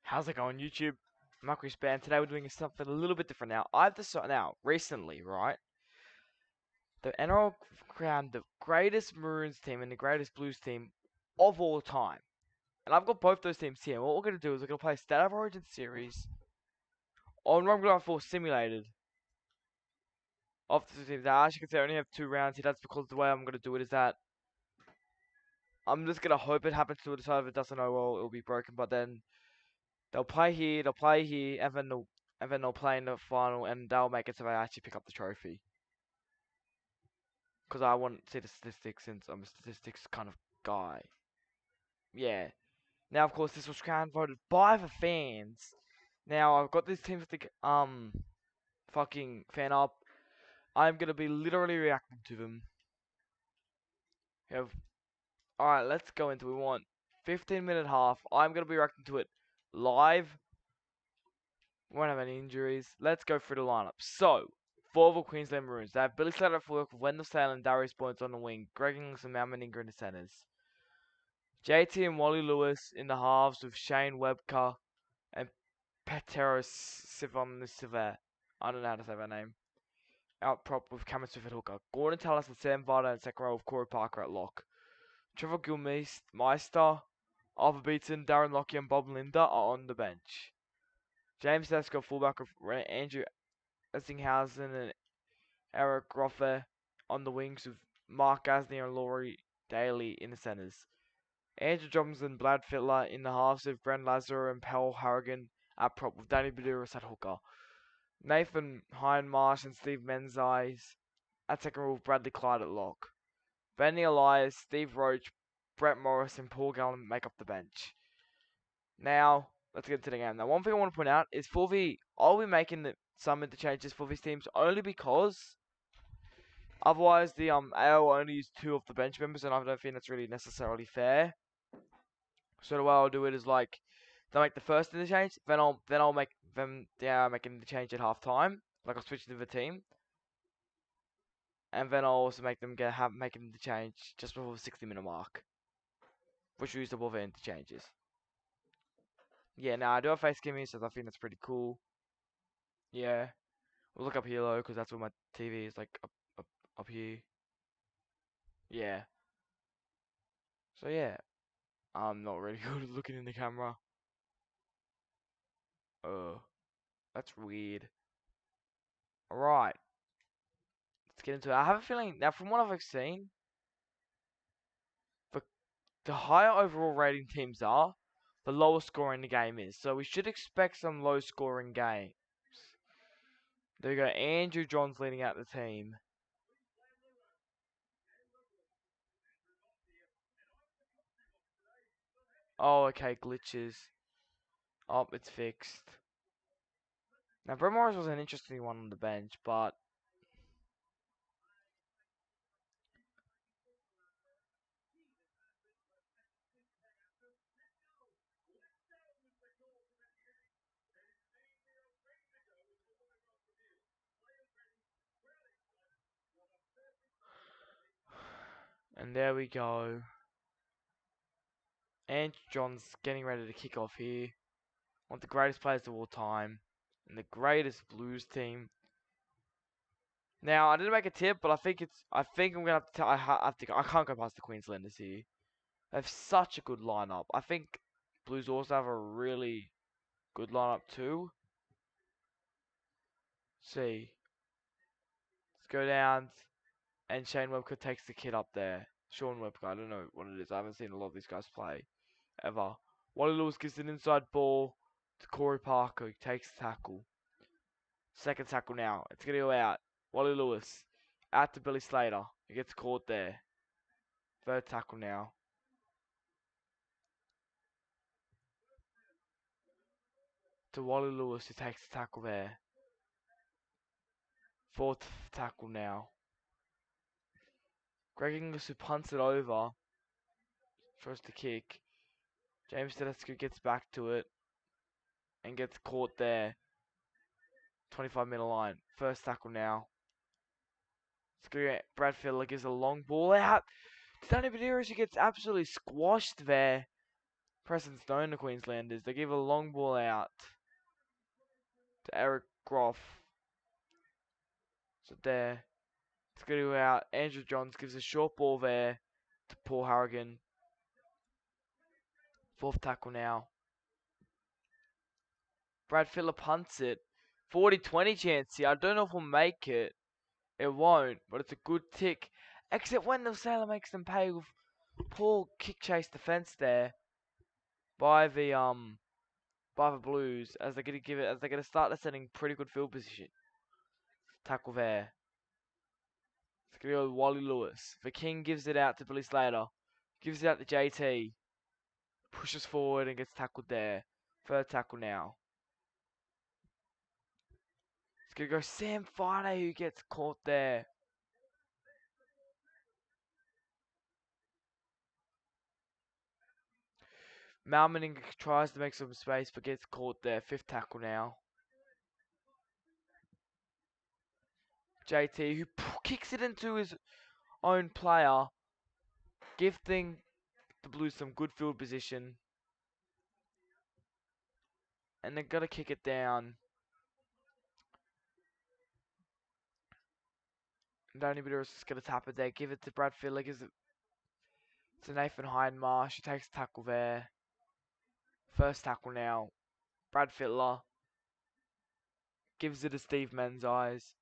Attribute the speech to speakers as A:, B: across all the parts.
A: How's it going, YouTube? I'm Span. Today we're doing something a little bit different now. I've decided recently, right? The NRL crowned the greatest Maroons team and the greatest Blues team of all time. And I've got both those teams here. And what we're going to do is we're going to play a State of Origin series on RLL4 Simulated. Of the teams. Now, as you can see, I only have 2 rounds here. That's because the way I'm going to do it is that I'm just going to hope it happens to the side. If it doesn't, oh well, it'll be broken. But then they'll play here, and then they'll play in the final, and they'll make it so they actually pick up the trophy. Because I want to see the statistics, since I'm a statistics kind of guy. Yeah. Now, of course, this was crown voted by the fans. Now, I've got this team with the fucking fan up. I'm gonna be literally reacting to them. Alright, let's go into it. We want 15-minute half. I'm gonna be reacting to it live. Won't have any injuries. Let's go through the lineup. So, for the Queensland Maroons, they have Billy Slater at fullback, Wendell Sailor and Darius Boynes on the wing, Greg Inglis and Mal Meninga in the centres. JT and Wally Lewis in the halves with Shane Webker and Petero Sivanisiva. I don't know how to say that name. Out prop with Cameron Smith at hooker. Gordon Tallis and Sam Varda and second row with Corey Parker at lock. Trevor Gilmeister, Arthur Beaton, Darren Lockyer and Bob Linda are on the bench. James Tedesco fullback with Andrew Essinghausen and Eric Roffer on the wings with Mark Gasnier and Laurie Daly in the centres. Andrew Johnson, Brad Fittler in the halves with Bren Lazar and Paul Harrigan at prop with Danny Baduras at hooker. Nathan Hindmarsh and Steve Menzies at second row with Bradley Clyde at lock. Benny Elias, Steve Roach, Brett Morris and Paul Gallen make up the bench. Now, let's get into the game. Now, one thing I want to point out is I'll be making some interchanges for these teams only because otherwise the AO will only use 2 of the bench members, and I don't think that's really necessarily fair. So the way I'll do it is like they'll make the first interchange, then I'll make them make an interchange at half time. Like I'll switch to the team. And then I'll also make them make an interchange just before the 60-minute mark. Which will use the other interchanges. Yeah, now I do have face cameras, so I think that's pretty cool. Yeah. We'll look up here though, because that's where my TV is, like up here. Yeah. So yeah. I'm not really good at looking in the camera. That's weird. Alright. Let's get into it. I have a feeling, now from what I've seen, the higher overall rating teams are, the lower scoring the game is. So we should expect some low scoring games. There we go. Andrew Johns leading out the team. Oh, okay. Glitches. Oh, it's fixed. Now, Brett Morris was an interesting one on the bench, but and there we go. Andrew Johns getting ready to kick off here. One of the greatest players of all time, and the greatest Blues team. Now, I didn't make a tip, but I think I'm gonna have to. I can't go past the Queenslanders here. They have such a good lineup. I think Blues also have a really good lineup too. Let's see. Let's go down, and Shane Webker takes the kid up there. Sean Webker, I don't know what it is. I haven't seen a lot of these guys play ever. Wally Lewis gives an inside ball to Corey Parker, who takes the tackle. Second tackle now. It's gonna go out. Wally Lewis out to Billy Slater. He gets caught there. Third tackle now. To Wally Lewis, who takes the tackle there. Fourth tackle now. Greg Inglis, who punts it over. Throws the kick. James Tedesco gets back to it. And gets caught there. 25-meter line. First tackle now. Brad Fittler gives a long ball out. Danny Baduras, who gets absolutely squashed there. precedent's known to Queenslanders. They give a long ball out to Eric Groff. So there. It's going to go out. Andrew Johns gives a short ball there to Paul Harrigan. Fourth tackle now. Brad Fittler punts it. 40-20 chance here. I don't know if we'll make it. It won't, but it's a good tick. Except when the Sailor makes them pay with poor kick chase defense there by the Blues as they're gonna start ascending pretty good field position. Tackle there. It's gonna go with Wally Lewis. The King gives it out to Billy Slater. Gives it out to JT. Pushes forward and gets tackled there. Third tackle now. It's gonna go Sam Friday who gets caught there. Malmaning tries to make some space but gets caught there. Fifth tackle now. JT who kicks it into his own player, gifting the Blues some good field position. And they're gonna kick it down. Danny Bitters is gonna tap it there, give it to Brad Fittler, gives it to Nathan Hindmarsh, who takes a tackle there. First tackle now. Brad Fittler gives it to Steve Menzies.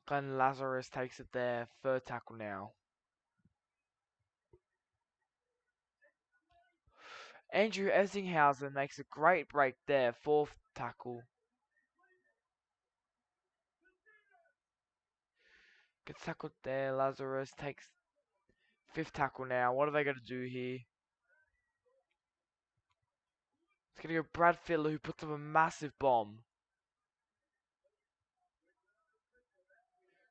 A: Glenn Lazarus takes it there. Third tackle now. Andrew Essinghausen makes a great break there. Fourth tackle. Gets tackled there. Lazarus takes fifth tackle now. What are they going to do here? It's going to go Brad Fittler, who puts up a massive bomb.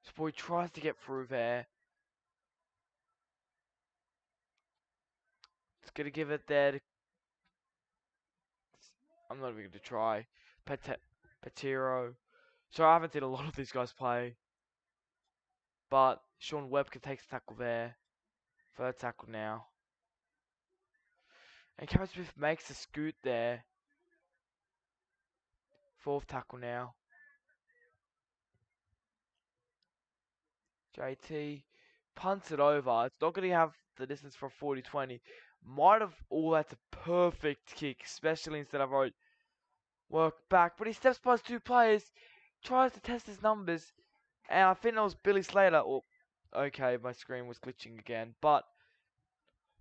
A: This boy tries to get through there. It's going to give it there to... I'm not even going to try. Petiro. So I haven't seen a lot of these guys play. But Sean Webker takes a tackle there. Third tackle now. And Cameron Smith makes a scoot there. Fourth tackle now. JT punts it over. It's not going to have the distance for 40-20. Might have... Oh, that's a perfect kick. Especially instead of work back. But he steps past two players. Tries to test his numbers. And I think that was Billy Slater. Oh, okay, my screen was glitching again. But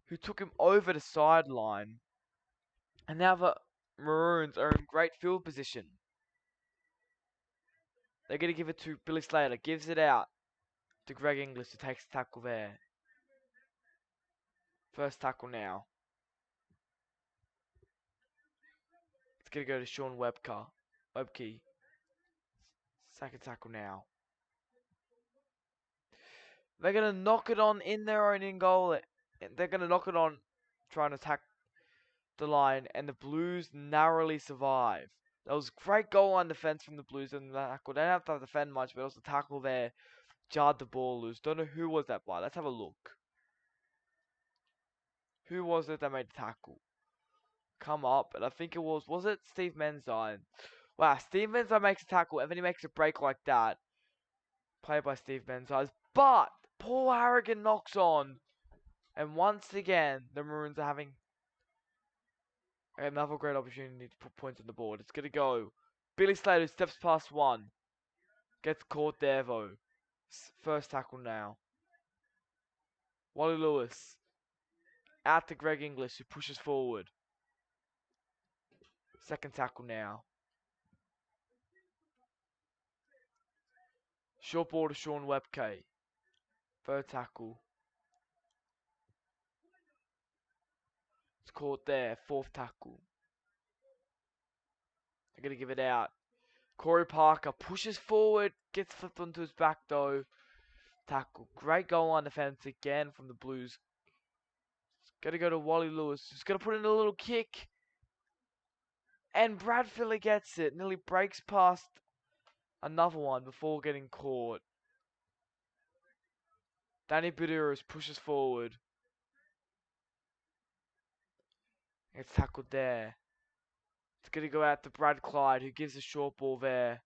A: who took him over the sideline. And now the Maroons are in great field position. They're going to give it to Billy Slater. Gives it out to Greg Inglis, who takes the tackle there. First tackle now. It's going to go to Sean Webke. Second tackle now. They're going to knock it on in their own in goal. They're going to knock it on trying to attack the line. And the Blues narrowly survive. That was great goal line defense from the Blues and the tackle. They didn't have to defend much, but it was the tackle there. Jarred the ball loose. Don't know who was that by. Let's have a look. Who was it that made the tackle? Come up, and I think it was it Steve Menzies? Wow, Steve Menzies makes a tackle, and then he makes a break like that. Played by Steve Menzies. But Paul Harrigan knocks on. And once again, the Maroons are having another great opportunity to put points on the board. It's going to go. Billy Slater steps past one. Gets caught there, though. First tackle now. Wally Lewis. Out to Greg Inglis, who pushes forward. Second tackle now. Short ball to Sean Webke. Third tackle. It's caught there. Fourth tackle. They're going to give it out. Corey Parker pushes forward. Gets flipped onto his back though. Tackle. Great goal line defense again from the Blues. It's going to go to Wally Lewis. He's going to put in a little kick. And Brad Fittler gets it. Nearly breaks past another one before getting caught. Danny Buderus pushes forward. It's tackled there. It's going to go out to Brad Clyde, who gives a short ball there.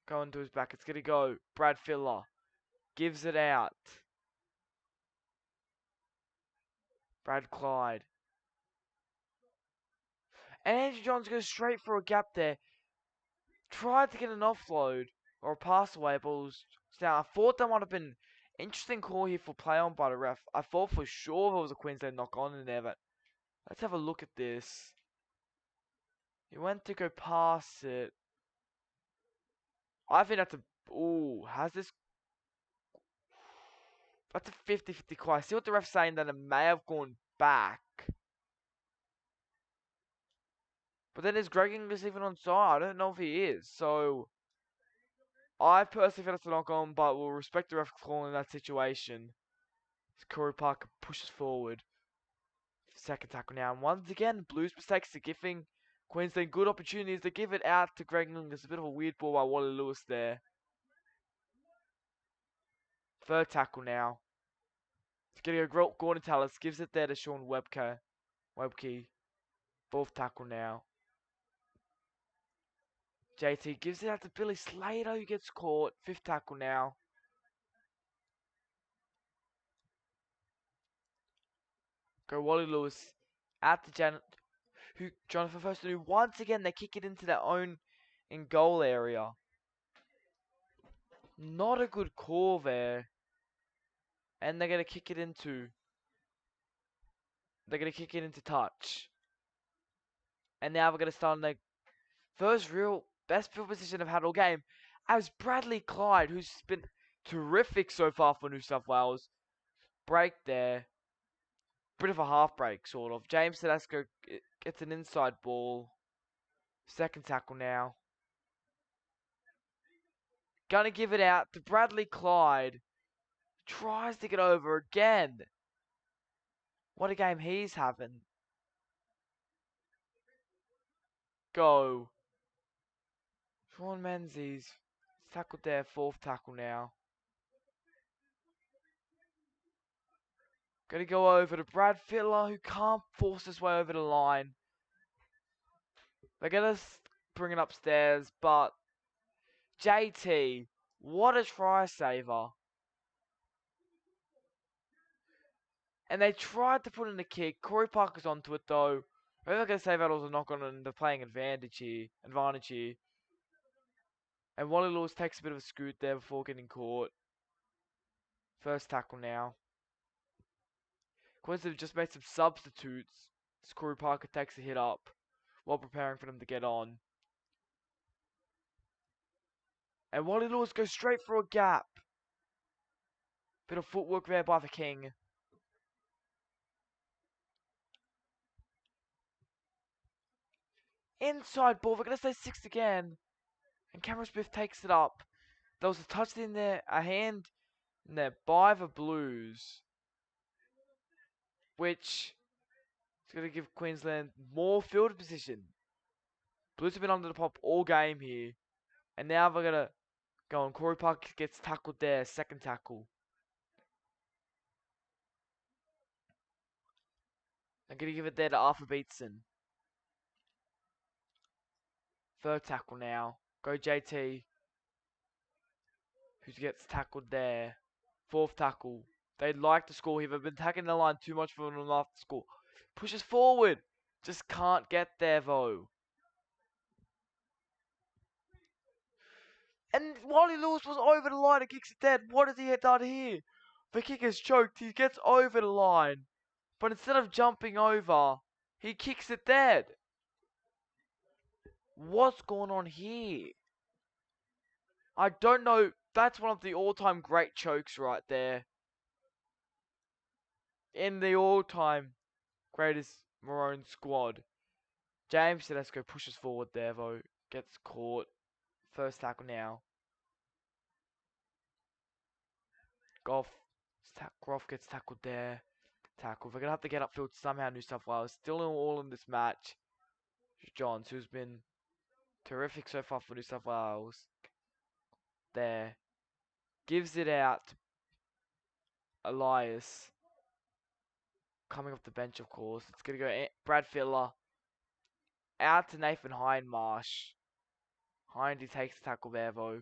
A: Going to his back. It's going to go. Brad Filler gives it out. Brad Clyde. And Andrew Johns goes straight for a gap there. Tried to get an offload or a pass away, but was down. I thought that might have been interesting call here for play on by the ref. I thought for sure there was a Queensland knock on in there, but let's have a look at this. He went to go past it. I think that's a... Ooh, has this... That's a 50-50 call. I see what the ref's saying, that it may have gone back. But then is Greg Inglis even on side? I don't know if he is. So, I personally think it's a knock on, but we'll respect the ref call in that situation. As Corey Parker pushes forward. Second tackle now. And once again, Blues mistakes are giving Queensland good opportunities to give it out to Greg Inglis. A bit of a weird ball by Wally Lewis there. Third tackle now. It's going to go Gordon Tallis. Gives it there to Sean Webke. Fourth tackle now. JT gives it out to Billy Slater, who gets caught. Fifth tackle now. Go Wally Lewis. Out to Jonathan Thurston, who once again they kick it into their own in goal area. Not a good call there. And they're going to kick it into... They're going to kick it into touch. And now we're going to start on the first real best field position I've had all game. As Bradley Clyde, who's been terrific so far for New South Wales. Break there. Bit of a half break, sort of. James Tedesco gets an inside ball. Second tackle now. Gonna give it out to Bradley Clyde. Tries to get over again. What a game he's having. Go. Sean Menzies. Tackled there. Fourth tackle now. Gonna go over to Brad Fittler, who can't force his way over the line. They're gonna bring it upstairs, but JT, what a try saver. And they tried to put in the kick. Corey Parker's onto it though. They're not gonna say that was a knock on and they're playing advantage here. And Wally Lewis takes a bit of a scoot there before getting caught. First tackle now. Queensland have just made some substitutes. As Corey Parker takes a hit up while preparing for them to get on. And Wally Lewis goes straight for a gap. Bit of footwork there by the King. Inside ball. They're going to say 6 again. And Cameron Smith takes it up. There was a touch in there. A hand in there by the Blues. Which is going to give Queensland more field position. Blues have been under the pop all game here. And now they're going to go on. Corey Parker gets tackled there. Second tackle. I'm going to give it there to Arthur Beetson. Third tackle now. Go JT. Who gets tackled there. Fourth tackle. They'd like to score here. They've been tagging the line too much for them not to score. Pushes forward. Just can't get there though. And Wally Lewis was over the line and kicks it dead. What has he done here? The kick is choked. He gets over the line. But instead of jumping over, he kicks it dead. What's going on here? I don't know. That's one of the all-time great chokes right there. In the all-time greatest Maroon squad. James Tedesco pushes forward there though. Gets caught. First tackle now. Groff gets tackled there. Tackle. They're going to have to get upfield somehow, New South Wales. Still all in this match. Johns, who's been terrific so far for New South Wales. There. Gives it out to Elias. Coming off the bench, of course. It's going to go Brad Fittler. Out to Nathan Hindmarsh. Hindy takes the tackle there, though.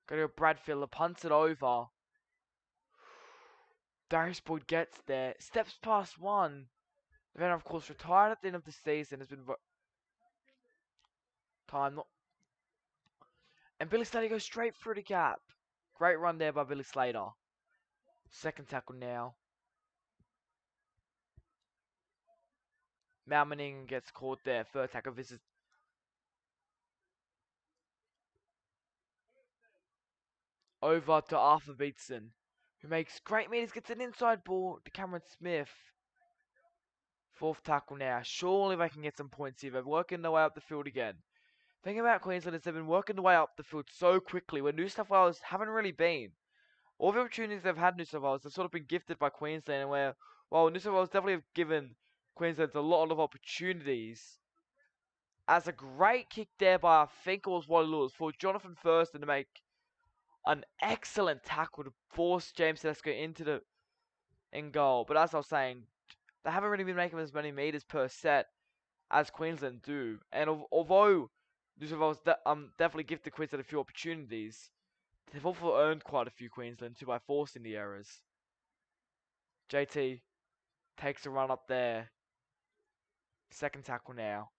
A: Going to go Brad Fittler. Punts it over. Darius Boyd gets there. Steps past one. Then, of course, retired at the end of the season. Has been... Time not... And Billy Slater goes straight through the gap. Great run there by Billy Slater. Second tackle now. Malmaning gets caught there. Third tackle. This is over to Arthur Beetson, who makes great meters. Gets an inside ball to Cameron Smith. Fourth tackle now. Surely they can get some points here. They're working their way up the field again. The thing about Queensland is they've been working their way up the field so quickly, where New South Wales haven't really been. All the opportunities they've had, New South Wales, have sort of been gifted by Queensland, and where, well, New South Wales definitely have given Queensland a lot of opportunities. As a great kick there by, I think it was Wally Lewis, for Jonathan Thurston to make an excellent tackle to force James Tedesco into the in goal. But as I was saying, they haven't really been making as many meters per set as Queensland do. And although New South Wales definitely gifted Queensland a few opportunities, they've also earned quite a few Queensland too by forcing the errors. JT takes a run up there. Second tackle now.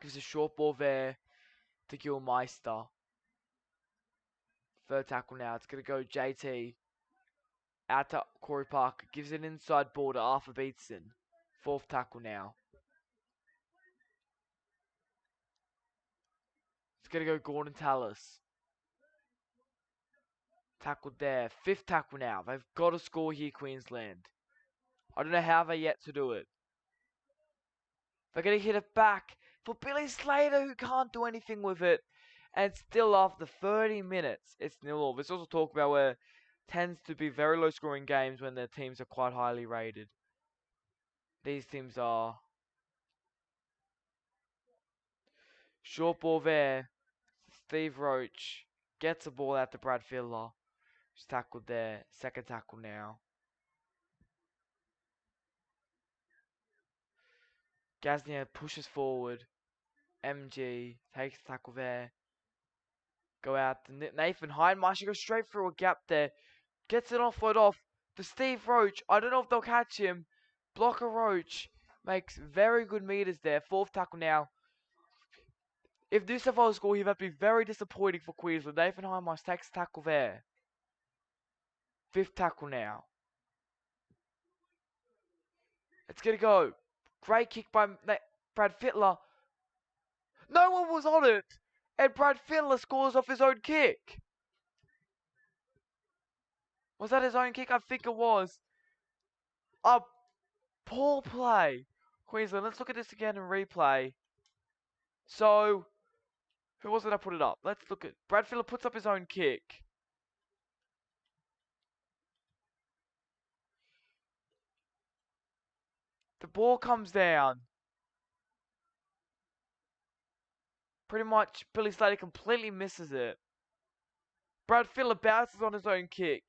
A: Gives a short ball there to Gilmeister. Third tackle now. It's going to go JT. Out to Corey Parker. Gives an inside ball to Arthur Beetson. Fourth tackle now. It's going to go Gordon Tallis. Tackled there. Fifth tackle now. They've got to score here, Queensland. I don't know how they're yet to do it. They're going to hit it back for Billy Slater, who can't do anything with it. And still, after 30 minutes, it's 0-0. There's also talk about where it tends to be very low scoring games when their teams are quite highly rated. These teams are. Short ball there. Steve Roach gets the ball out to Brad Fittler. He's tackled there. Second tackle now. Gaznia pushes forward. MG takes the tackle there. Go out to Nathan Hindmarsh. Goes straight through a gap there. Gets it offload off to Steve Roach. I don't know if they'll catch him. Blocker Roach makes very good meters there. Fourth tackle now. If New South Wales score, he would be very disappointing for Queensland. Nathan Hindmarsh takes the tackle there. Fifth tackle now. It's going to go. Great kick by Brad Fittler. No one was on it. And Brad Fittler scores off his own kick. Was that his own kick? I think it was. A poor play. Queensland, let's look at this again in replay. So, who was it that put it up? Let's look at... Brad Fittler puts up his own kick. The ball comes down. Pretty much, Billy Slater completely misses it. Brad Fittler bounces on his own kick.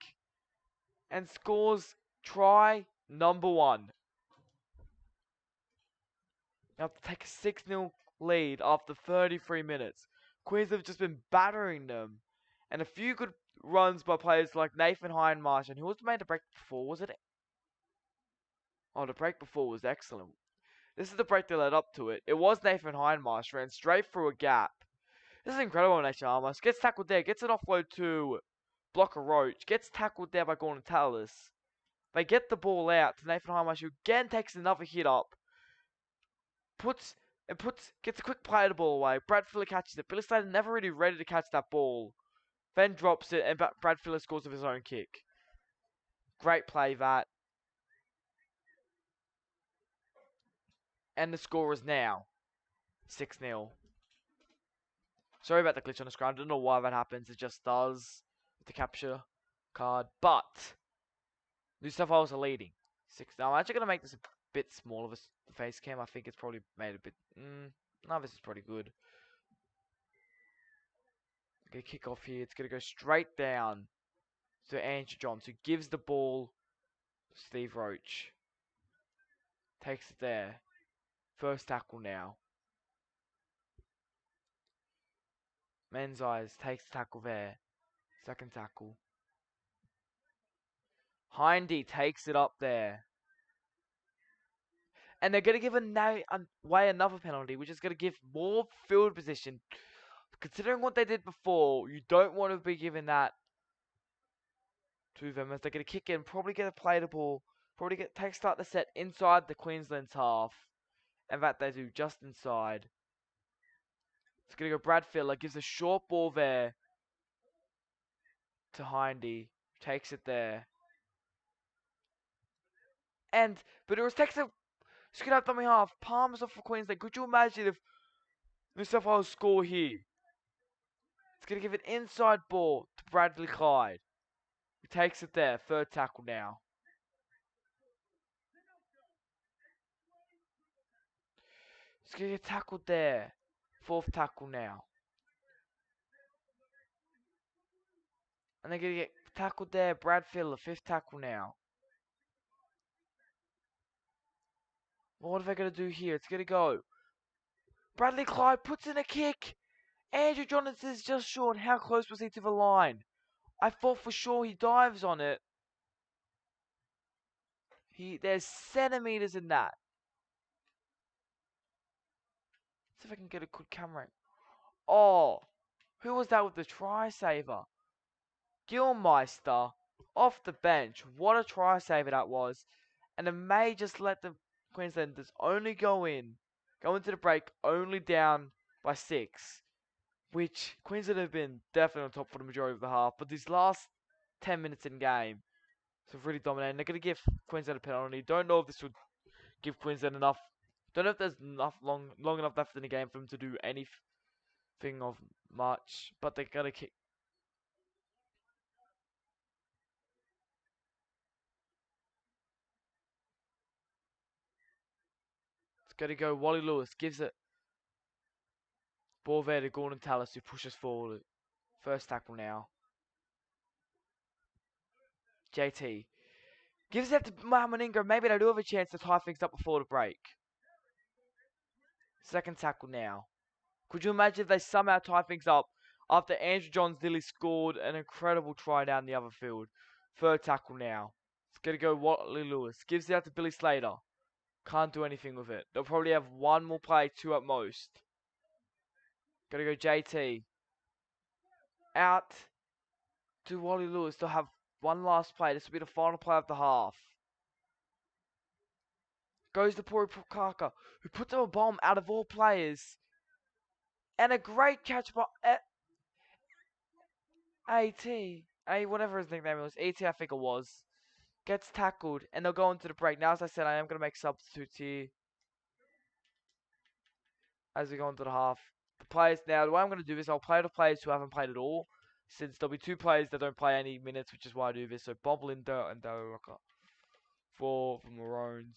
A: And scores try number 1. Now to take a 6-0 lead after 33 minutes. Queensland have just been battering them. And a few good runs by players like Nathan Hindmarsh. And who was made the break before? Was it? Oh, the break before was excellent. This is the break that led up to it. It was Nathan Hindmarsh. Ran straight through a gap. This is incredible, Nathan Hindmarsh. Gets tackled there. Gets an offload to Blocker Roach. Gets tackled there by Gordon Tallis. They get the ball out to Nathan Hindmarsh, who again takes another hit up. Gets a quick play of the ball away. Brad Fittler catches it. Billy Slater never really ready to catch that ball. Then drops it, and Brad Fittler scores with his own kick. Great play, that. And the score is now 6-0. Sorry about the glitch on the screen. I don't know why that happens. It just does with the capture card. But New South Wales are leading 6. Now I'm actually going to make this a bit smaller of a face cam. I think it's probably made a bit... no, this is pretty good. Gonna kick off here. It's gonna go straight down to Andrew Johns, who gives the ball to Steve Roach. Takes it there. First tackle now. Men's Eyes takes the tackle there. Second tackle. Hindy takes it up there. And they're going to give away another penalty, which is going to give more field position. Considering what they did before, you don't want to be giving that to them, as they're going to kick in, probably get a play the ball, probably start the set inside the Queensland's half. In fact, they do just inside. It's going to go Brad Fiddler, gives a short ball there to Hindy, takes it there. But it was Texas. Screwed out dummy half. Palms off for Queensland. Could you imagine if New South Wales score here? It's going to give an inside ball to Bradley Clyde. He takes it there. Third tackle now. It's going to get tackled there. Fourth tackle now. And they're going to get tackled there. Brad Fiddler. Fifth tackle now. Well, what are they going to do here? It's going to go. Bradley Clyde puts in a kick. Andrew Johns is just short. How close was he to the line? I thought for sure he dives on it. There's centimeters in that. See if I can get a good camera. Oh, who was that with the try saver? Gilmeister off the bench. What a try saver that was. And it may just let the Queenslanders only go into the break only down by 6. Which Queensland have been definitely on top for the majority of the half. But these last 10 minutes in game, so really dominating. They're going to give Queensland a penalty. Don't know if this would give Queensland enough. Don't know if there's long enough left in the game for them to do anything of much. But they're going to kick. It's going to go. Wally Lewis gives it. Ball there to Gordon Tallis, who pushes forward. First tackle now. JT. Gives it to Mohamed Ingram. Maybe they do have a chance to tie things up before the break. Second tackle now. Could you imagine if they somehow tie things up after Andrew Johns nearly scored an incredible try down the other field? Third tackle now. It's going to go Wally Lewis. Gives it out to Billy Slater. Can't do anything with it. They'll probably have one more play, 2 at most. Going to go JT. Out to Wally Lewis. They'll have one last play. This will be the final play of the half. Goes to Pori Pukaka, who puts up a bomb out of all players. And a great catch by whatever his nickname was. AT, I think it was. Gets tackled, and they'll go into the break. Now, as I said, I am going to make substitutes here. As we go into the half. The players now, the way I'm going to do this, I'll play the players who haven't played at all. Since there'll be 2 players that don't play any minutes, which is why I do this. So, Bob Linder and Daryl Rocker. For the Maroons.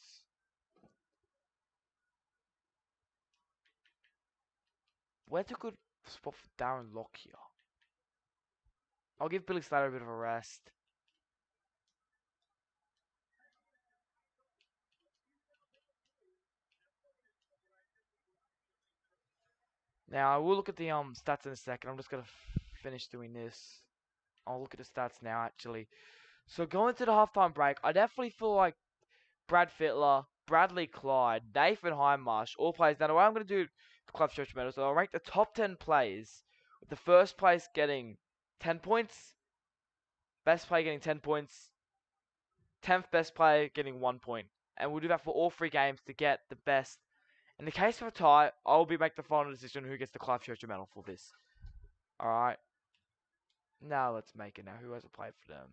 A: Where's a good spot for Darren Lock here? I'll give Billy Slater a bit of a rest. Now, I will look at the stats in a second. I'm just going to finish doing this. I'll look at the stats now, actually. So, going to the halftime break, I definitely feel like Brad Fittler, Bradley Clyde, Nathan Hindmarsh, all players. Now, the way I'm going to do the Club Stretch Medals, I'll rank the top 10 players, with the first place getting 10 points, best player getting 10 points, 10th best player getting 1 point. And we'll do that for all 3 games to get the best. In the case of a tie, I'll be making the final decision who gets the Clive Churchill medal for this. Alright. Now let's make it now. Who hasn't played for them?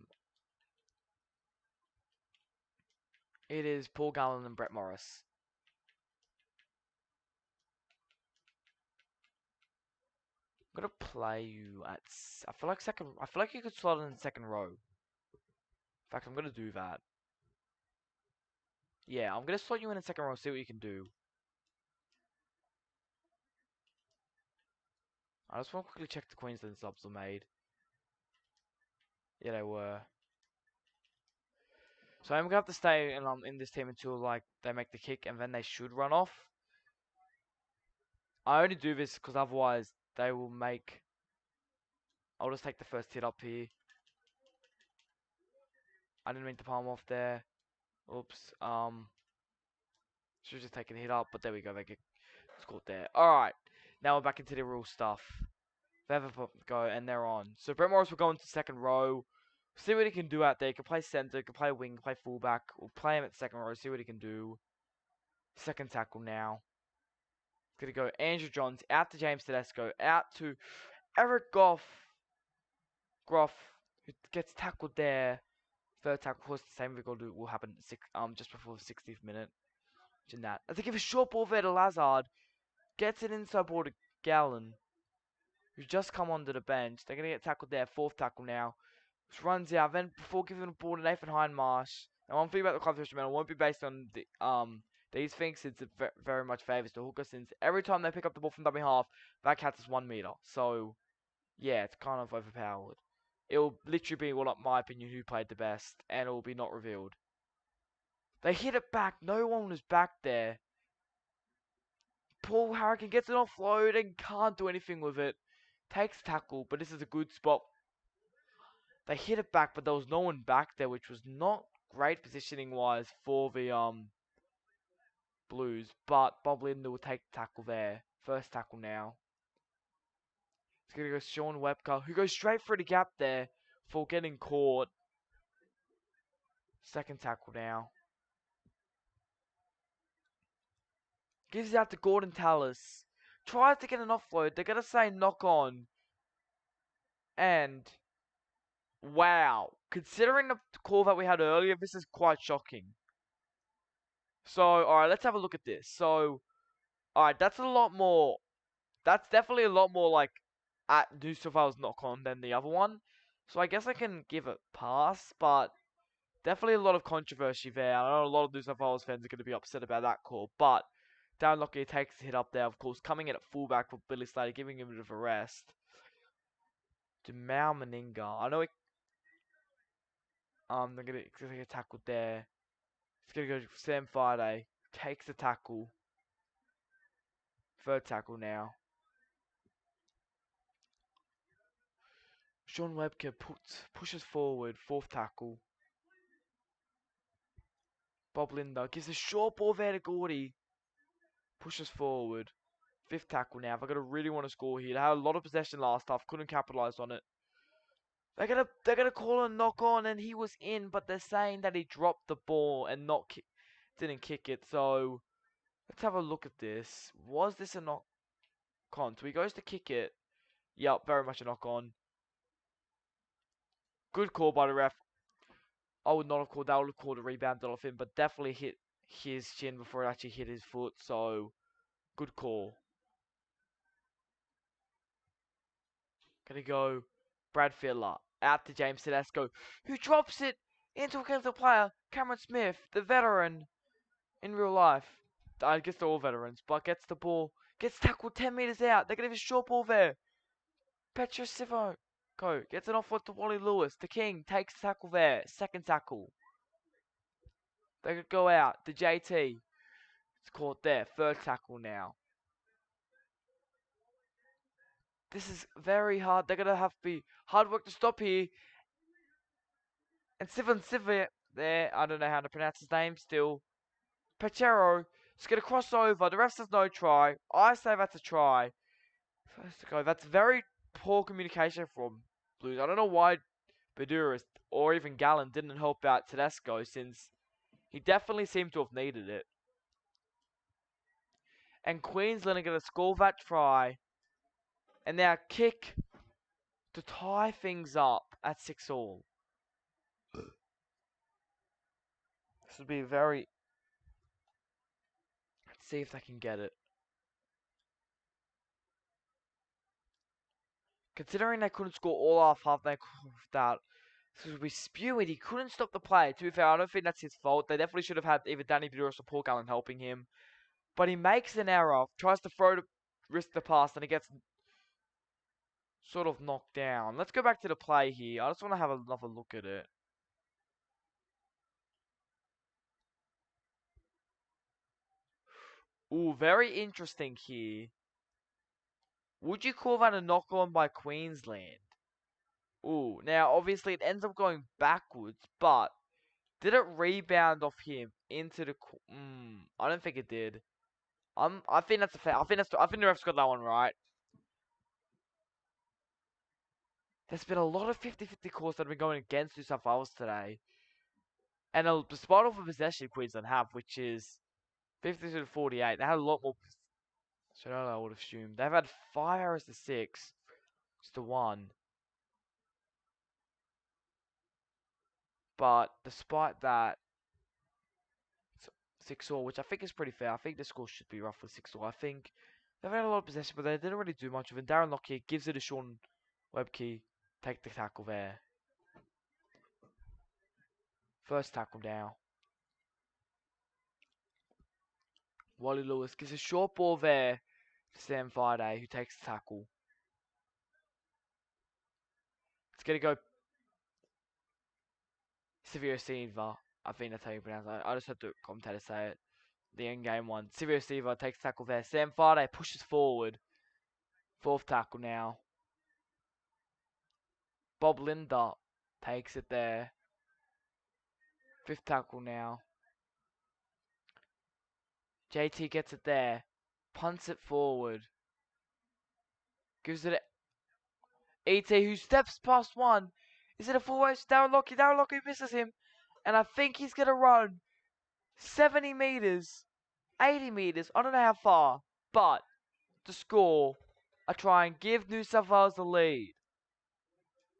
A: It is Paul Gallen and Brett Morris. I'm gonna play you at. I feel like you could slot in the second row. In fact, I'm gonna do that. Yeah, I'm gonna slot you in the second row. See what you can do. I just want to quickly check the Queensland subs were made. Yeah, they were. So I'm gonna have to stay in this team until like they make the kick, and then they should run off. I only do this because otherwise they will make. I'll just take the first hit up here. I didn't mean to palm off there. Oops. Should have just taken a hit up, but there we go. They get scored there. All right. Now we're back into the real stuff. They have a go, and they're on. So Brett Morris will go into second row. See what he can do out there. He can play center, he can play wing, play fullback. We'll play him at second row. See what he can do. Second tackle now. Gonna go Andrew Johns out to James Tedesco, out to Eric Groff, who gets tackled there. Third tackle, of course, the same will happen just before the 60th minute. Imagine that. As they give a short ball there to Lazard, gets it inside ball to Gallen, who's just come onto the bench. They're gonna get tackled there. Fourth tackle now. Which runs out. Then before giving the ball to Nathan Hindmarsh. Now one thing about the club instrumental won't be based on these things, since it very much favours the hooker, since every time they pick up the ball from dummy half, that counts as 1 meter. So yeah, it's kind of overpowered. It will literally be, well, in my opinion, who played the best, and it will be not revealed. They hit it back. No one was back there. Paul Harrigan gets it offload and can't do anything with it. Takes tackle, but this is a good spot. They hit it back, but there was no one back there, which was not great positioning-wise for the Blues. But Bob Linder will take the tackle there. First tackle now. It's going to go Sean Webker, who goes straight through the gap there for getting caught. Second tackle now. Gives it out to Gordon Tallis. Tries to get an offload. They're going to say knock on. And wow. Considering the call that we had earlier, this is quite shocking. So, alright, let's have a look at this. So, alright, that's a lot more. That's definitely a lot more like at New South Wales knock on than the other one. So I guess I can give it pass, but definitely a lot of controversy there. I know a lot of New South Wales fans are going to be upset about that call, but Darren Lockyer takes the hit up there, of course, coming in at fullback for Billy Slater, giving him a bit of a rest. To Mal Meninga. I know they're gonna get tackled there. It's gonna go to Sam Friday. Takes the tackle. Third tackle now. Sean Webker pushes forward. Fourth tackle. Bob Linder gives a short ball there to Gordy. Pushes forward. Fifth tackle now. They're gonna really want to score here. They had a lot of possession last half. Couldn't capitalize on it. They're gonna call a knock on, and he was in, but they're saying that he dropped the ball and didn't kick it. So let's have a look at this. Was this a knock on? So he goes to kick it. Yep, very much a knock on. Good call by the ref. I would not have called that. I would have called a rebound off him, but definitely hit his chin before it actually hit his foot. So good call. Gonna go Brad Fiddler out to James Tedesco, who drops it into a player, Cameron Smith, the veteran in real life. I guess they're all veterans, but gets the ball, gets tackled 10 meters out. They're gonna have a short ball there. Petrosivo gets an offload to Wally Lewis. The King takes the tackle there. Second tackle. They could go out. The JT. It's caught there. Third tackle now. This is very hard. They're gonna have to be hard work to stop here. And Sivan there. I don't know how to pronounce his name still. Pachero is gonna cross over. The ref says no try. I say that's a try. First to go. That's very poor communication from Blues. I don't know why Baduris or even Gallen didn't help out Tedesco, since he definitely seemed to have needed it. And Queensland are going to score that try. And now kick to tie things up at 6-all. This would be very... Let's see if they can get it. Considering they couldn't score all half, they could have that. This would be spewing. He couldn't stop the play. To be fair, I don't think that's his fault. They definitely should have had either Danny Baduris or Paul Gallen helping him. But he makes an error, tries to risk the pass, and he gets sort of knocked down. Let's go back to the play here. I just want to have another look at it. Ooh, very interesting here. Would you call that a knock-on by Queensland? Ooh, now obviously it ends up going backwards, but did it rebound off him into the? I don't think it did. I think that's a fair. I think the refs got that one right. There's been a lot of 50-50 calls that have been going against New South Wales today, and despite all the possession Queensland have, which is 52-48, they had a lot more. So I would assume they've had 5 errors to 6, to 1. But despite that, it's 6-all, which I think is pretty fair. I think the score should be roughly 6-all. I think they've had a lot of possession, but they didn't really do much of it. Darren Lockyer gives it to Sean Webke. Take the tackle there. First tackle now. Wally Lewis gives a short ball there to Sam Friday, who takes the tackle. It's going to go Severe Silva. I think that's how you pronounce it. I just had the commentator say it. The end game one. Severe Silva takes tackle there. Sam Friday pushes forward. Fourth tackle now. Bob Linder takes it there. Fifth tackle now. JT gets it there. Punts it forward. Gives it ET, who steps past one. Is it a full race? Darren Lockyer. Darren Lockyer misses him. And I think he's going to run 70 meters, 80 meters. I don't know how far. But to score a try and give New South Wales the lead.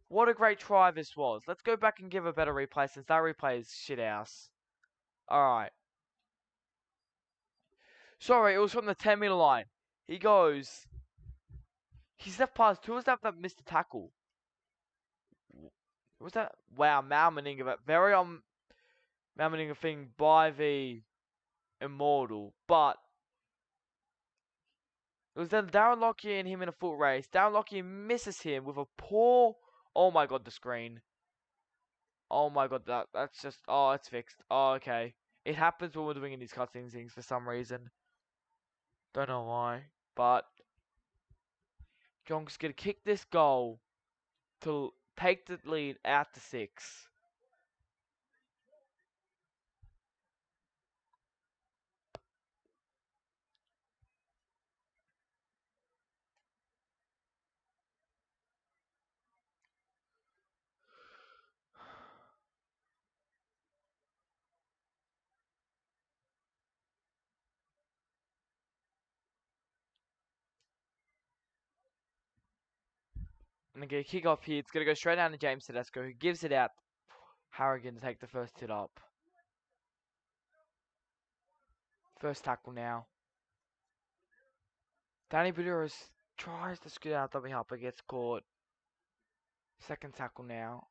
A: What a great try this was. Let's go back and give a better replay since that replay is shit house. Alright. Sorry, it was from the 10-meter line. He goes. He stepped past. Who was that missed the tackle? Was that? Wow, Mal Meninga. Very Mal Meninga thing by the Immortal. But it was then Darren Lockyer and him in a foot race. Darren Lockyer misses him with a poor. Oh my god, the screen. Oh my god, that's just. Oh, it's fixed. Oh, okay. It happens when we're doing these cutscenes things for some reason. Don't know why. But Jonk's gonna kick this goal to take the lead out to 6. And they're going to kick off here. It's going to go straight down to James Tedesco, who gives it out. Harrigan to take the first hit up. First tackle now. Danny Buduris tries to scoot out W Hopper, gets caught. Second tackle now.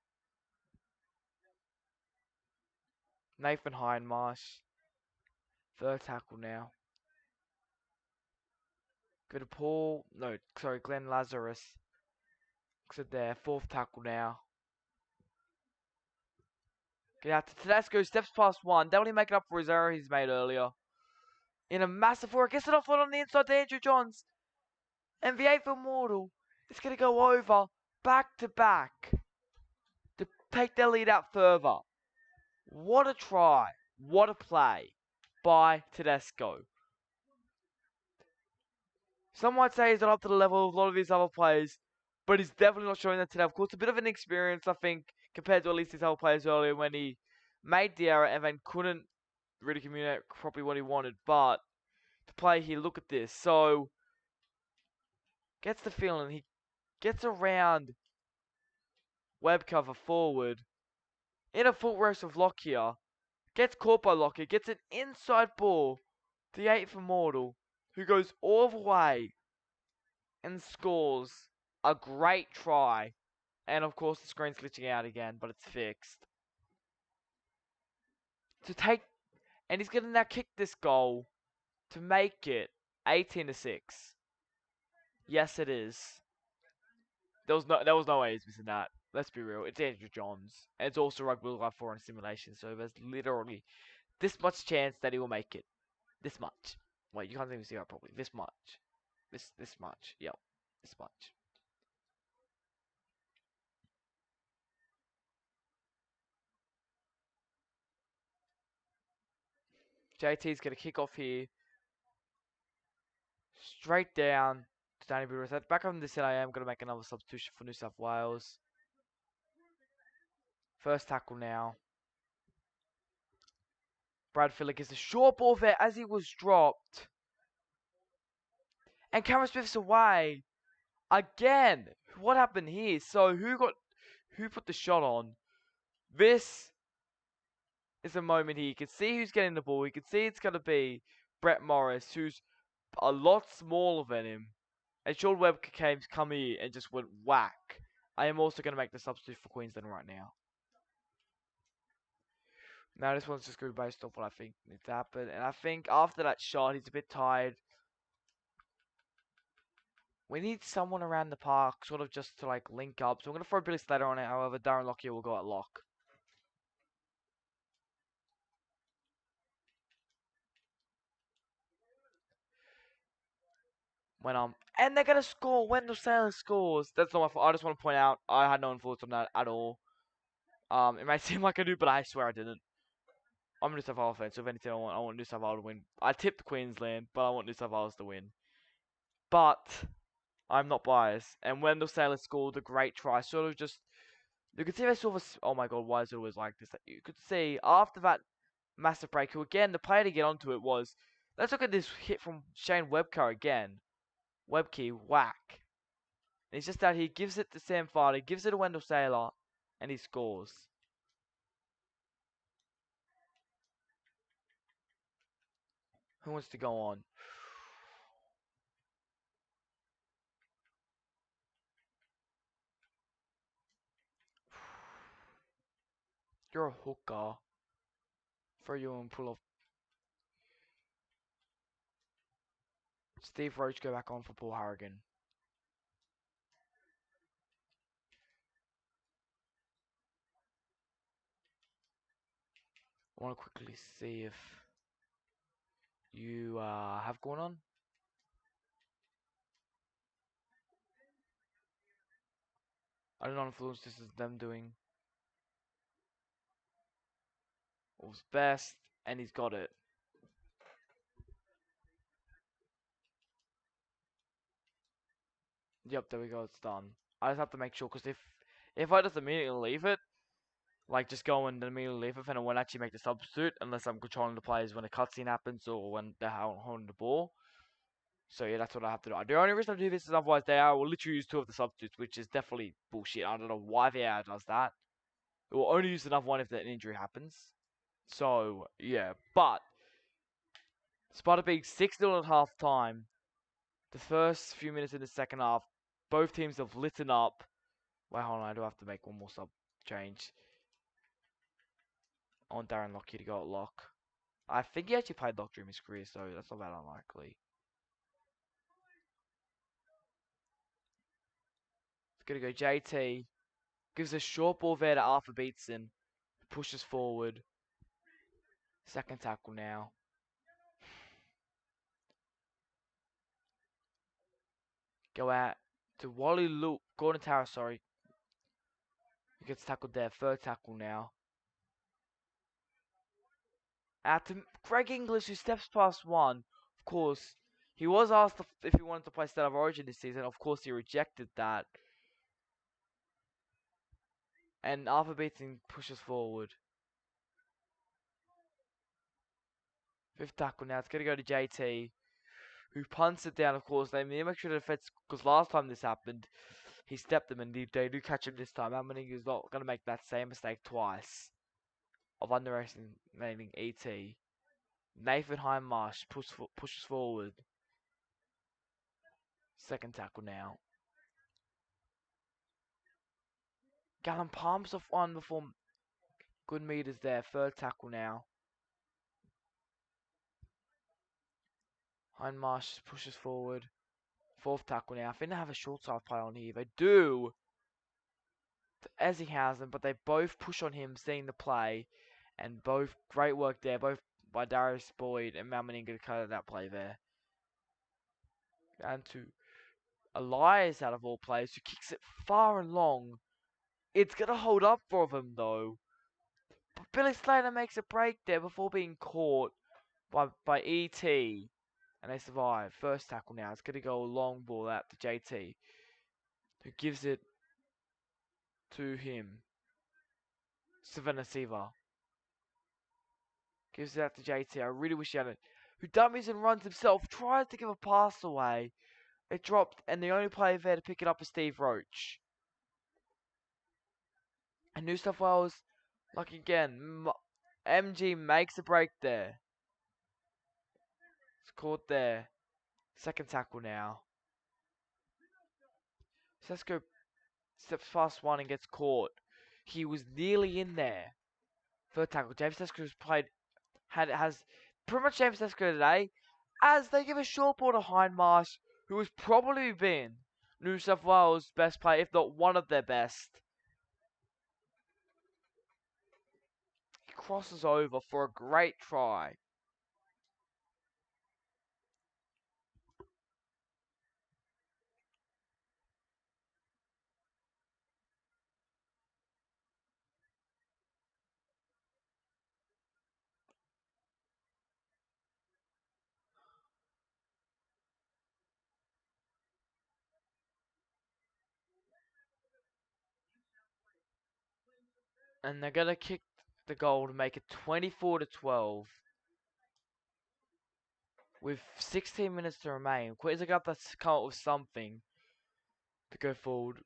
A: Nathan Hindmarsh. Third tackle now. Go to Paul. No, sorry, Glenn Lazarus. Sit there. Fourth tackle now. Get out to Tedesco. Steps past one. They only make it up for his error he's made earlier. In a massive work. Gets it offload on the inside to Andrew Johns. And the 8th Immortal is going to go over back to back to take their lead out further. What a try. What a play by Tedesco. Some might say he's not up to the level of a lot of these other players, but he's definitely not showing that today. Of course, a bit of an experience, I think, compared to at least these other players earlier when he made the error and then couldn't really communicate properly what he wanted. But to play here, look at this. So, gets the feeling he gets around web cover forward in a full race of Lockyer. Gets caught by Lockyer, gets an inside ball to the 8th Immortal, who goes all the way and scores a great try. And of course the screen's glitching out again, but it's fixed. And he's going to now kick this goal to make it 18-6. Yes, it is. there was no way he's missing that. Let's be real. It's Andrew Johns, and it's also RLL4 Simulation. So there's literally this much chance that he will make it. This much. Wait, you can't even see that properly. This much. This much. Yep. This much. JT's gonna kick off here. Straight down to Danny Burris. Back on this, I am gonna make another substitution for New South Wales. First tackle now. Brad Field gets a short ball there as he was dropped. And Cameron Smith's away. Again. What happened here? So who put the shot on? This is a moment here. You can see who's getting the ball. You can see it's gonna be Brett Morris, who's a lot smaller than him. And Sean Webb came here and just went whack. I am also gonna make the substitute for Queensland right now. Now this one's just going to be based off what I think needs to happen. And I think after that shot, he's a bit tired. We need someone around the park, sort of just to like link up. So I'm going to throw Billy Slater on it. However, Darren Lockyer will go at lock. And they're going to score. Wendell Sailor scores. That's not my fault. I just want to point out, I had no influence on that at all. It might seem like I do, but I swear I didn't. I'm a New South Wales fan, so if anything, I want New South Wales to win. I tipped Queensland, but I want New South Wales to win. But I'm not biased. And Wendell Sailor scored a great try. Sort of just, you could see they sort of, oh my god, why is it always like this? You could see after that massive break, who again, the play to get onto it was, let's look at this hit from Shane Webker again. Webkey, whack. And it's just that he gives it to Sam Farley, gives it to Wendell Sailor, and he scores. Who wants to go on? You're a hooker. Throw you and pull off. Steve Roach go back on for Paul Harrigan. I want to quickly see if you have gone on. I don't know if this is them doing what's best, and he's got it. Yep, there we go, it's done. I just have to make sure, because if I just immediately leave it, like just go and immediately leave it, then I won't actually make the substitute, unless I'm controlling the players when a cutscene happens, or when they're holding the ball. So yeah, that's what I have to do. The only reason I do this is otherwise I will literally use 2 of the substitutes, which is definitely bullshit. I don't know why the AI does that. It will only use another one if an injury happens. So, yeah. But, despite it being 6-0 at half time, the first few minutes in the second half, both teams have lit up. Wait, hold on, I do have to make one more sub change. I want Darren Lockyer to go at lock. I think he actually played lock during his career, so that's not that unlikely. It's going to go JT. Gives a short ball there to Arthur Beetson. Pushes forward. Second tackle now. Go out to Wally Luke. Gordon Tower, sorry. He gets tackled there. Third tackle now. Out to Greg English, who steps past one. Of course, he was asked if he wanted to play State of Origin this season. Of course, he rejected that. And Arthur Beetson pushes forward. Fifth tackle now. It's going to go to JT, who punts it down. Of course, they make sure the defense, because last time this happened, he stepped them and they do catch him this time. How is not going to make that same mistake twice of underestimating ET. Nathan Hindmarsh pushes forward. Second tackle now. Gallon palms off one before good meters there. Third tackle now. Hindmarsh pushes forward. Fourth tackle now. I think they have a short side play on here. They do. Ezzy has them, but they both push on him, seeing the play. And both great work there. Both by Darius Boyd and Malmaninga to cut that play there. And to Elias out of all players, who kicks it far and long. It's going to hold up for them, though. But Billy Slater makes a break there before being caught by E.T. And they survive. First tackle now. It's going to go a long ball out to JT, who gives it to him. Savannah Siva gives it out to JT. I really wish he had it. Who dummies and runs himself. Tries to give a pass away. It dropped, and the only player there to pick it up is Steve Roach. And New South Wales, like again, MG makes a break there. It's caught there. Second tackle now. Sesko steps past one and gets caught. He was nearly in there. Third tackle. James Sesko has pretty much James Sesko today, as they give a short ball to Hindmarsh, who has probably been New South Wales' best player, if not one of their best. He crosses over for a great try. And they're going to kick the goal to make it 24-12. With 16 minutes to remain. Queens are going to have to come up with something to go forward.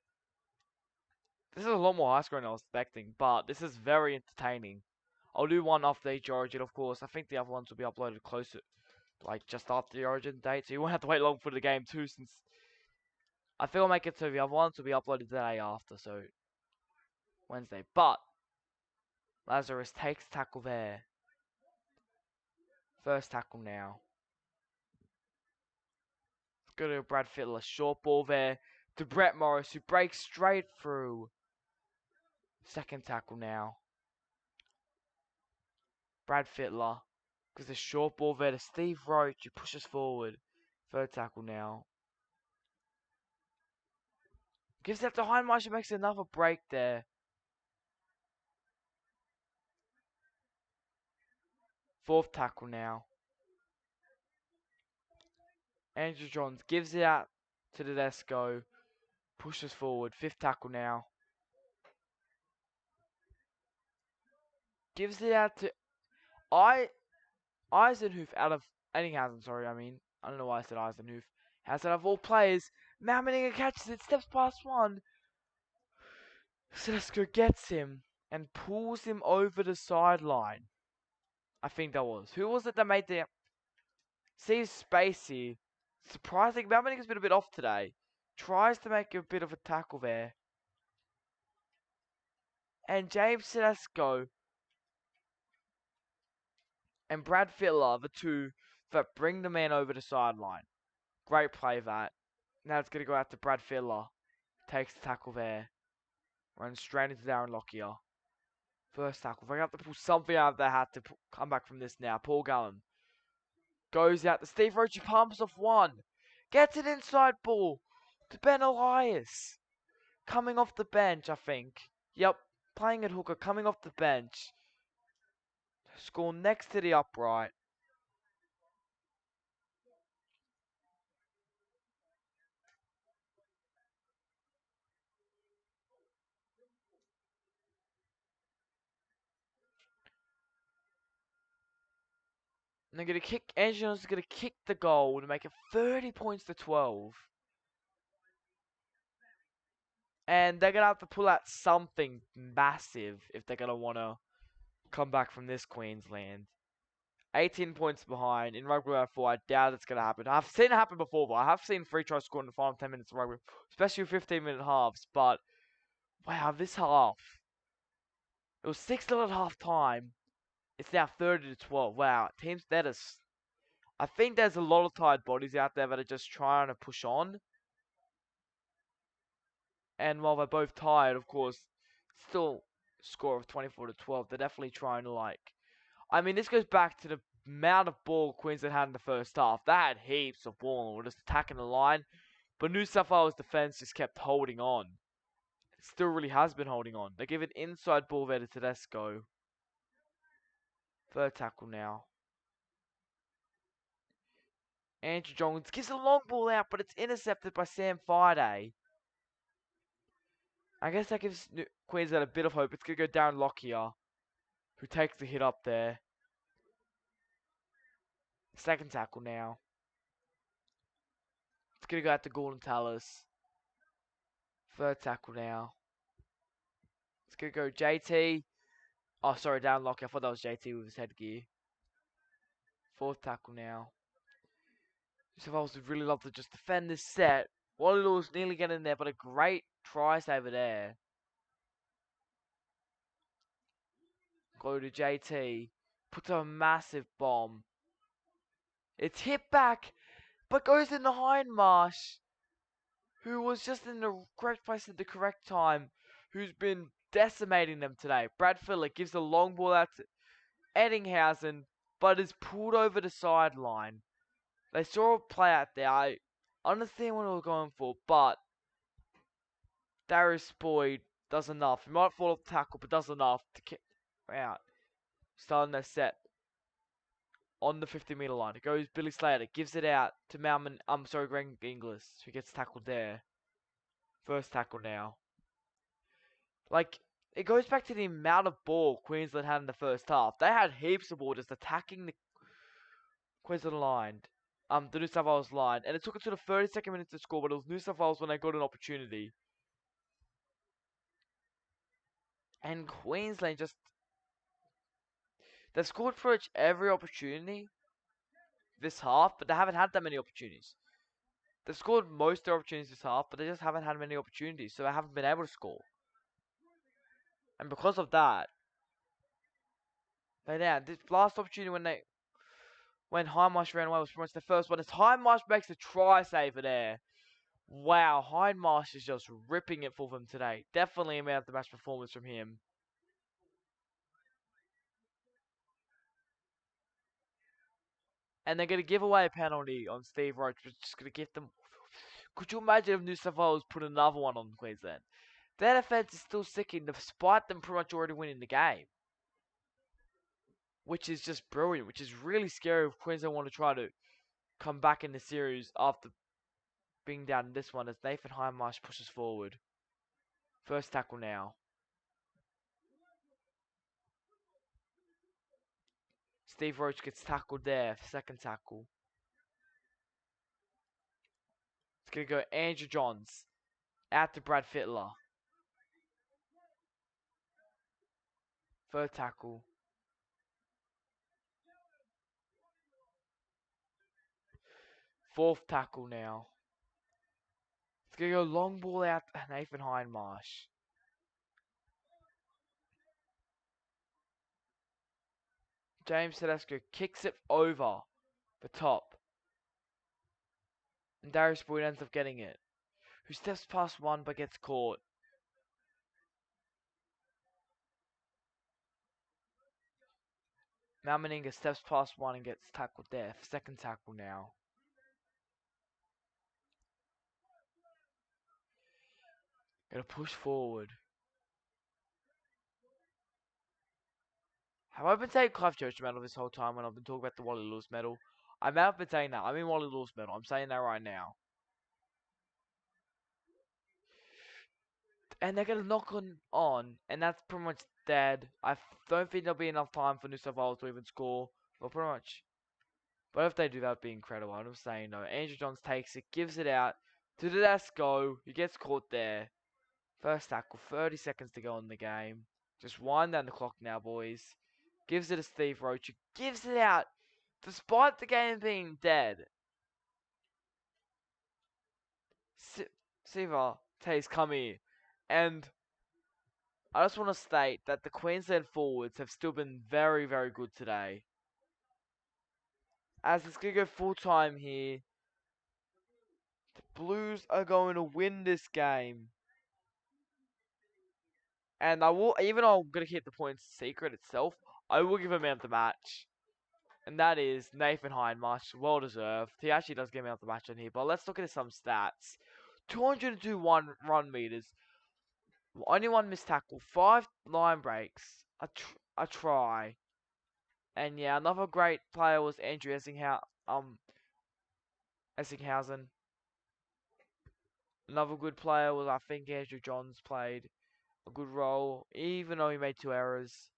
A: This is a lot more high scoring than I was expecting, but this is very entertaining. I'll do one after each Origin, of course. I think the other ones will be uploaded closer, like just after the Origin date, so you won't have to wait long for the game too, since I think I'll make it so the other ones will be uploaded the day after, so Wednesday. But Lazarus takes tackle there. First tackle now. Let's go to Brad Fittler. Short ball there to Brett Morris, who breaks straight through. Second tackle now. Brad Fittler. Because the short ball there to Steve Roach, who pushes forward. Third tackle now. Gives that to Hindmarsh, who makes another break there. Fourth tackle now. Andrew Johns gives it out to Tedesco. Pushes forward. Fifth tackle now. Gives it out to Eisenhoof out of Eddinghausen, sorry, I don't know why I said Eisenhoof. Has out of all players. Malmaninga catches it, steps past one. Tedesco gets him and pulls him over the sideline. I think that was. Who was it that made the... Steve Spacey. Surprising. Malmaninga's been a bit off today. Tries to make a bit of a tackle there. And James Tedesco and Brad Fittler, the two that bring the man over the sideline. Great play that. Now it's going to go out to Brad Fittler. Takes the tackle there. Runs straight into Darren Lockyer. First tackle. They have to pull something out of their hat to come back from this now. Paul Gallen goes out to Steve Roach. He pumps off one. Gets an inside ball to Ben Elias. Coming off the bench, I think. Yep. Playing at hooker. Coming off the bench. Score next to the upright. And they're going to kick, Angelino's going to kick the goal to make it 30 points to 12. And they're going to have to pull out something massive if they're going to want to come back from this Queensland. 18 points behind. In Rugby League 4, I doubt it's going to happen. I've seen it happen before, but I have seen free tries scored in the final 10 minutes of rugby, especially 15-minute halves. But, wow, this half. It was 6-0 at half time. It's now 30 to 12. Wow, teams, that is... I think there's a lot of tired bodies out there that are just trying to push on. And while they're both tired, of course, still score of 24-12. They're definitely trying to I mean, this goes back to the amount of ball Queensland had in the first half. They had heaps of ball and were just attacking the line. But New South Wales defense just kept holding on. It still really has been holding on. They give an inside ball there to Tedesco. Third tackle now. Andrew Johns gives a long ball out, but it's intercepted by Sam Friday. I guess that gives Queensland a bit of hope. It's going to go down Lockyer, who takes the hit up there. Second tackle now. It's going to go out to Gordon Tallis. Third tackle now. It's going to go JT. Oh, sorry, down Lockyer. I thought that was JT with his headgear. Fourth tackle now. New South Wales would really love to just defend this set. Wally Law's nearly getting there, but a great try saver there. Go to JT. Puts a massive bomb. It's hit back, but goes in the Hindmarsh, who was just in the correct place at the correct time, who's been decimating them today. Brad Fiddler gives the long ball out to Eddinghausen, but is pulled over the sideline. They saw a play out there. I understand what they were going for, but Darius Boyd does enough. He might fall off the tackle, but does enough to kick out. Starting their set on the 50-meter line. It goes Billy Slater, gives it out to Greg Inglis, who gets tackled there. First tackle now. It goes back to the amount of ball Queensland had in the first half. They had heaps of ball just attacking the Queensland line. The New South Wales line. And it took until the 32nd minute to score, but it was New South Wales when they got an opportunity. And Queensland just... They've scored pretty much every opportunity this half, but they haven't had that many opportunities. They've scored most of their opportunities this half, but they just haven't had many opportunities, so they haven't been able to score. And because of that, this last opportunity when Hindmarsh ran away was pretty much the first one. As Hindmarsh makes a try saver there. Wow, Hindmarsh is just ripping it for them today. Definitely a man of the match performance from him. And they're going to give away a penalty on Steve Roach, which is going to give them... Could you imagine if New South Wales put another one on Queensland? Their defense is still sickening, despite them pretty much already winning the game. Which is just brilliant, which is really scary if Queensland want to try to come back in the series after being down in this one as Nathan Hindmarsh pushes forward. First tackle now. Steve Roach gets tackled there. Second tackle. It's going to go Andrew Johns. Out to Brad Fittler. Third tackle. Fourth tackle now. It's going to go long ball out to Nathan Hindmarsh. James Tedesco kicks it over the top. And Darius Boyd ends up getting it. Who steps past one but gets caught. Mal Meninga steps past one and gets tackled there. Second tackle now. Gonna push forward. Have I been saying Clive Church medal this whole time when I've been talking about the Wally Lewis medal? I may have been saying that. I mean Wally Lewis medal. I'm saying that right now. And they're gonna knock on, and that's pretty much dead. I don't think there'll be enough time for New South Wales to even score. Well, pretty much. But if they do, that'd be incredible. I'm just saying, no. Andrew Johns takes it, gives it out to Tedesco. He gets caught there. First tackle, 30 seconds to go in the game. Just wind down the clock now, boys. Gives it to Steve Roach. Gives it out, despite the game being dead. Siva Tays come here. And I just want to state that the Queensland forwards have still been very, very good today. as it's going to go full time here. The Blues are going to win this game. And I will, even though I'm going to keep the points secret itself, I will give him man of the match. And that is Nathan Hindmarsh. Well deserved. He actually does give me out the match on here. But let's look at some stats. 202 run meters. Only one missed tackle. 5 line breaks. A try. And yeah, another great player was Andrew Essinghausen. Another good player was, I think, Andrew Johns played a good role, even though he made 2 errors.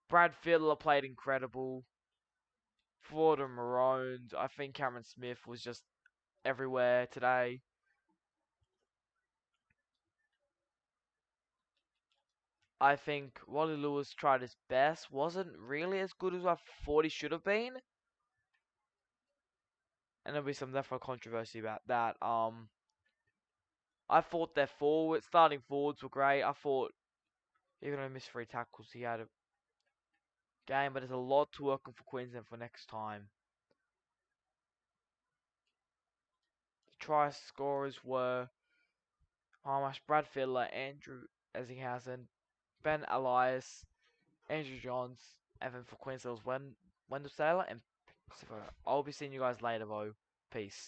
A: Brad Fiddler played incredible. For the Maroons, I think Cameron Smith was just everywhere today. I think Wally Lewis tried his best. Wasn't really as good as I thought he should have been. And there'll be some definite controversy about that. I thought their starting forwards were great. I thought, even though he missed 3 tackles, he had a game. But there's a lot to work on for Queensland for next time. The try scorers were Brad Fiddler, Andrew Essinghausen, Ben Elias, Andrew Johns, and then for Queensland was Wendell Sailor and I'll be seeing you guys later, though. Peace.